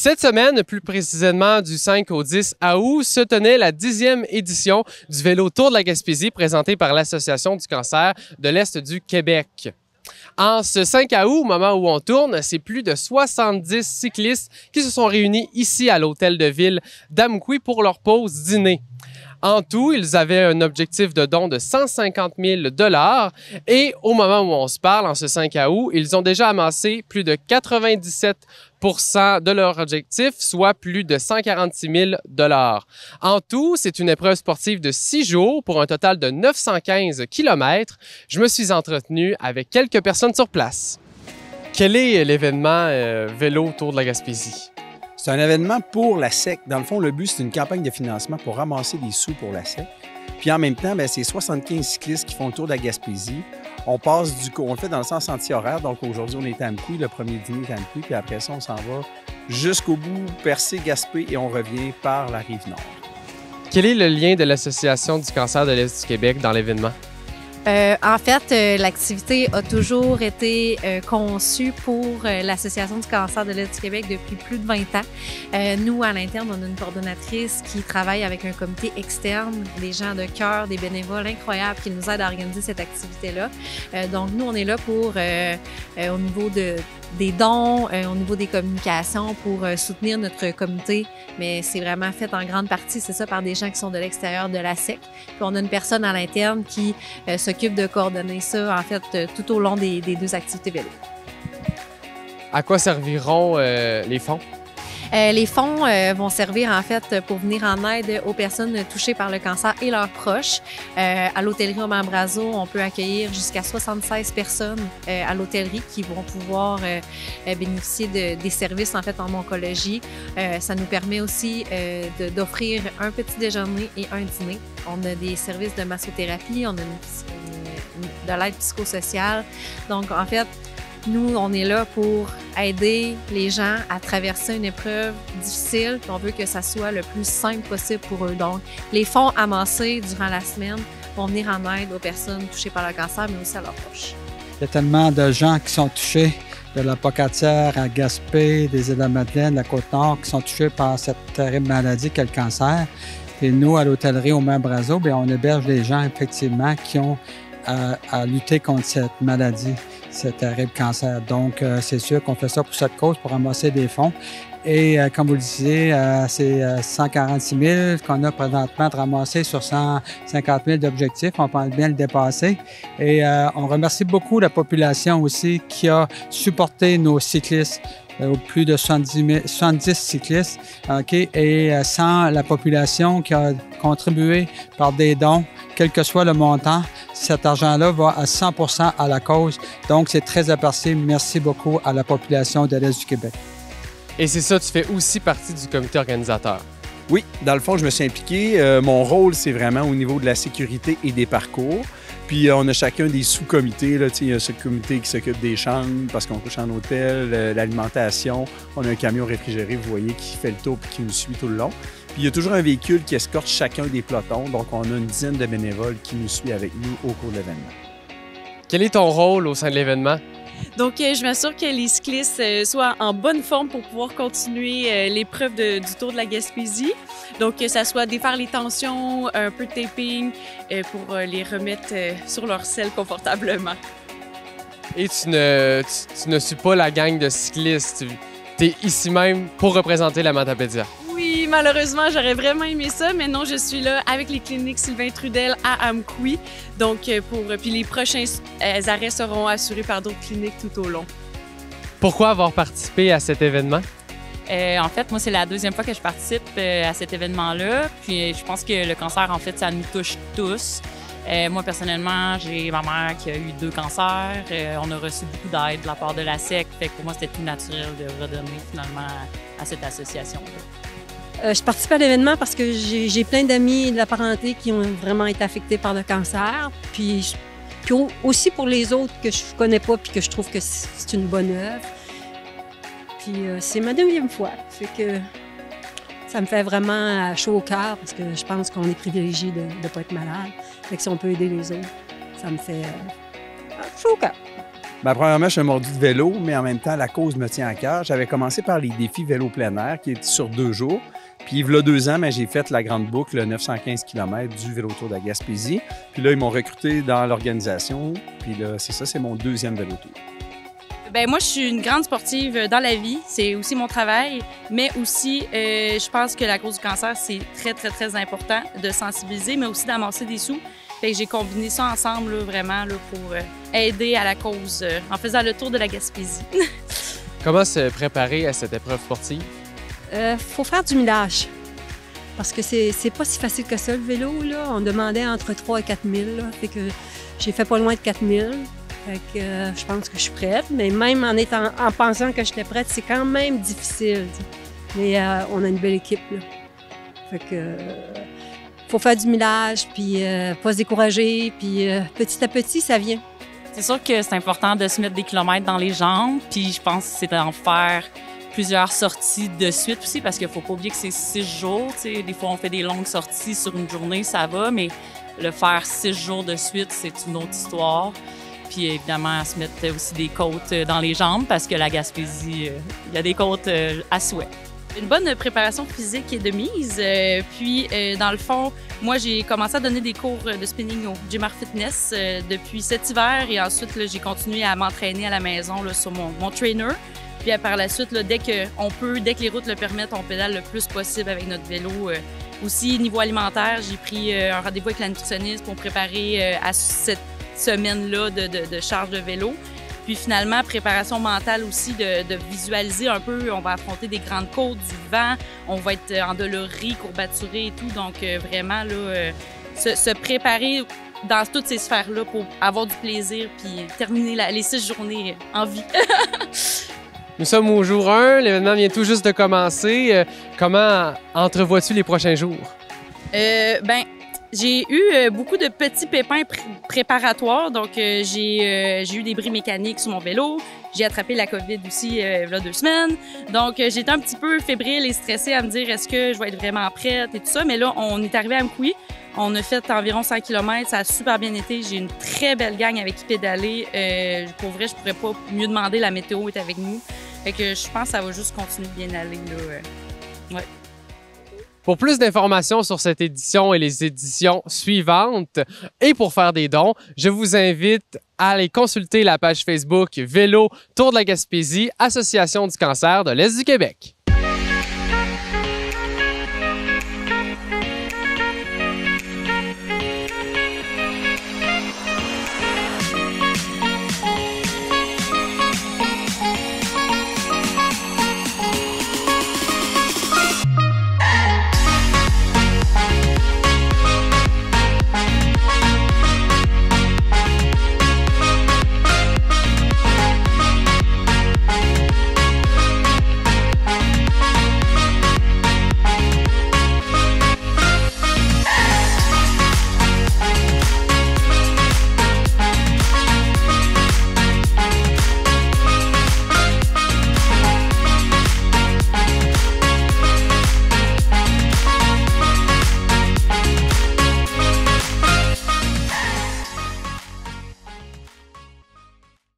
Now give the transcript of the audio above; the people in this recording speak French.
Cette semaine, plus précisément du 5 au 10 août, se tenait la 10e édition du Vélo Tour de la Gaspésie présenté par l'Association du cancer de l'Est du Québec. En ce 5 août, au moment où on tourne, c'est plus de 70 cyclistes qui se sont réunis ici à l'hôtel de ville d'Amqui pour leur pause dîner. En tout, ils avaient un objectif de don de 150 000 $ et au moment où on se parle, en ce 5 août, ils ont déjà amassé plus de 97 % de leur objectif, soit plus de 146 000 $. En tout, c'est une épreuve sportive de 6 jours pour un total de 915 km. Je me suis entretenu avec quelques personnes sur place. Quel est l'événement Vélo Tour de la Gaspésie? C'est un événement pour la SEC. Dans le fond, le but, c'est une campagne de financement pour ramasser des sous pour la SEC. Puis en même temps, c'est 75 cyclistes qui font le tour de la Gaspésie. On le fait dans le sens anti-horaire. Donc aujourd'hui, on est à Amqui, le premier dîner est à Amqui. Puis après ça, on s'en va jusqu'au bout, Percé, Gaspé, et on revient par la Rive-Nord. Quel est le lien de l'Association du cancer de l'Est du Québec dans l'événement? En fait, l'activité a toujours été conçue pour l'Association du cancer de l'Est du Québec depuis plus de 20 ans. Nous, à l'interne, on a une coordonnatrice qui travaille avec un comité externe, des gens de cœur, des bénévoles incroyables qui nous aident à organiser cette activité-là. Donc, nous, on est là pour, au niveau des dons, au niveau des communications, pour soutenir notre comité. Mais c'est vraiment fait en grande partie, c'est ça, par des gens qui sont de l'extérieur de la SEC. Puis on a une personne à l'interne qui s'occupe de coordonner ça, en fait, tout au long des deux activités vélo. À quoi serviront les fonds? Les fonds vont servir en fait pour venir en aide aux personnes touchées par le cancer et leurs proches. À l'hôtellerie au Membrazo, on peut accueillir jusqu'à 76 personnes à l'hôtellerie qui vont pouvoir bénéficier des services en fait en oncologie. Ça nous permet aussi d'offrir un petit déjeuner et un dîner. On a des services de massothérapie, on a de l'aide psychosociale. Donc en fait, nous, on est là pour aider les gens à traverser une épreuve difficile. On veut que ça soit le plus simple possible pour eux. Donc, les fonds amassés durant la semaine vont venir en aide aux personnes touchées par le cancer, mais aussi à leurs proches. Il y a tellement de gens qui sont touchés, de la Pocatière à Gaspé, des Îles-de-la-Madeleine, de la Côte-Nord, qui sont touchés par cette terrible maladie qu'est le cancer. Et nous, à l'hôtellerie au Membrazo, on héberge des gens, effectivement, qui ont à lutter contre cette maladie, ce terrible cancer. Donc, c'est sûr qu'on fait ça pour cette cause, pour ramasser des fonds. Et comme vous le disiez, c'est 146 000 qu'on a présentement de ramasser sur 150 000 d'objectifs. On pense bien le dépasser. Et on remercie beaucoup la population aussi qui a supporté nos cyclistes. Plus de 70 cyclistes, okay? Et sans la population qui a contribué par des dons, quel que soit le montant, cet argent-là va à 100% à la cause. Donc, c'est très apprécié. Merci beaucoup à la population de l'Est du Québec. Et c'est ça, tu fais aussi partie du comité organisateur. Oui, dans le fond, je me suis impliqué. Mon rôle, c'est vraiment au niveau de la sécurité et des parcours. Puis on a chacun des sous-comités. Il y a ce comité qui s'occupe des chambres parce qu'on couche en hôtel, l'alimentation. On a un camion réfrigéré, vous voyez, qui fait le tour et qui nous suit tout le long. Puis il y a toujours un véhicule qui escorte chacun des pelotons. Donc on a une dizaine de bénévoles qui nous suivent avec nous au cours de l'événement. Quel est ton rôle au sein de l'événement? Donc, je m'assure que les cyclistes soient en bonne forme pour pouvoir continuer l'épreuve du Tour de la Gaspésie. Donc, que ça soit défaire les tensions, un peu de taping pour les remettre sur leur selle confortablement. Et tu ne suis pas la gang de cyclistes. Tu es ici même pour représenter la Matapédia. Oui, malheureusement, j'aurais vraiment aimé ça, mais non, je suis là avec les cliniques Sylvain Trudel à Amqui. Donc, puis les prochains arrêts seront assurés par d'autres cliniques tout au long. Pourquoi avoir participé à cet événement? En fait, moi, c'est la deuxième fois que je participe à cet événement-là. Puis, je pense que le cancer, en fait, ça nous touche tous. Moi, personnellement, j'ai ma mère qui a eu 2 cancers. On a reçu beaucoup d'aide de la part de la SEC. Fait que pour moi, c'était tout naturel de redonner finalement à cette association-là. Je participe à l'événement parce que j'ai plein d'amis de la parenté qui ont vraiment été affectés par le cancer. Puis aussi pour les autres que je connais pas puis que je trouve que c'est une bonne œuvre. Puis c'est ma deuxième fois. Fait que ça me fait vraiment chaud au cœur parce que je pense qu'on est privilégié de ne pas être malade. Fait que si on peut aider les autres, ça me fait chaud au cœur. Ben, premièrement, je suis un mordu de vélo, mais en même temps, la cause me tient à cœur. J'avais commencé par les défis vélo plein air, qui étaient sur 2 jours. Puis, il y a 2 ans, j'ai fait la grande boucle, 915 km du Vélo Tour de la Gaspésie. Puis là, ils m'ont recruté dans l'organisation. Puis là, c'est ça, c'est mon 2e Vélo Tour. Ben moi, je suis une grande sportive dans la vie. C'est aussi mon travail. Mais aussi, je pense que la cause du cancer, c'est très, très, très important de sensibiliser, mais aussi d'amasser des sous. Fait que j'ai combiné ça ensemble, là, vraiment, là, pour aider à la cause en faisant le tour de la Gaspésie. Comment se préparer à cette épreuve sportive? Faut faire du millage. Parce que c'est pas si facile que ça, le vélo, là. On demandait entre 3 et 4 000, là. Fait que j'ai fait pas loin de 4 000. Fait que je pense que je suis prête. Mais même en pensant que j'étais prête, c'est quand même difficile. T'sais. Mais on a une belle équipe, là. Fait que faut faire du millage, puis pas se décourager, puis petit à petit, ça vient. C'est sûr que c'est important de se mettre des kilomètres dans les jambes, puis je pense que c'est d'en faire plusieurs sorties de suite aussi, parce qu'il faut pas oublier que c'est 6 jours. T'sais. Des fois, on fait des longues sorties sur une journée, ça va, mais le faire 6 jours de suite, c'est une autre histoire. Puis évidemment, se mettre aussi des côtes dans les jambes, parce que la Gaspésie, il y a des côtes à souhait. Une bonne préparation physique est de mise. Puis, dans le fond, moi, j'ai commencé à donner des cours de spinning au Gymar Fitness depuis cet hiver. Et ensuite, j'ai continué à m'entraîner à la maison là, sur mon trainer. Puis, par la suite, là, dès que les routes le permettent, on pédale le plus possible avec notre vélo. Aussi, niveau alimentaire, j'ai pris un rendez-vous avec la nutritionniste pour me préparer à cette semaine-là de charge de vélo. Puis finalement, préparation mentale aussi, de visualiser un peu. On va affronter des grandes côtes, du vent, on va être endolori, courbaturé et tout. Donc vraiment, là, se préparer dans toutes ces sphères-là pour avoir du plaisir puis terminer les 6 journées en vie. Nous sommes au jour 1, l'événement vient tout juste de commencer. Comment entrevois-tu les prochains jours? J'ai eu beaucoup de petits pépins préparatoires. Donc, j'ai eu des bris mécaniques sur mon vélo. J'ai attrapé la COVID aussi il y a 2 semaines. Donc, j'étais un petit peu fébrile et stressée à me dire est-ce que je vais être vraiment prête et tout ça. Mais là, on est arrivé à Amkoui. On a fait environ 100 km. Ça a super bien été. J'ai une très belle gang avec qui pédaler. Pour vrai, je pourrais pas mieux demander. La météo est avec nous. Fait que je pense que ça va juste continuer de bien aller, là. Ouais. Pour plus d'informations sur cette édition et les éditions suivantes et pour faire des dons, je vous invite à aller consulter la page Facebook Vélo Tour de la Gaspésie, Association du cancer de l'Est du Québec.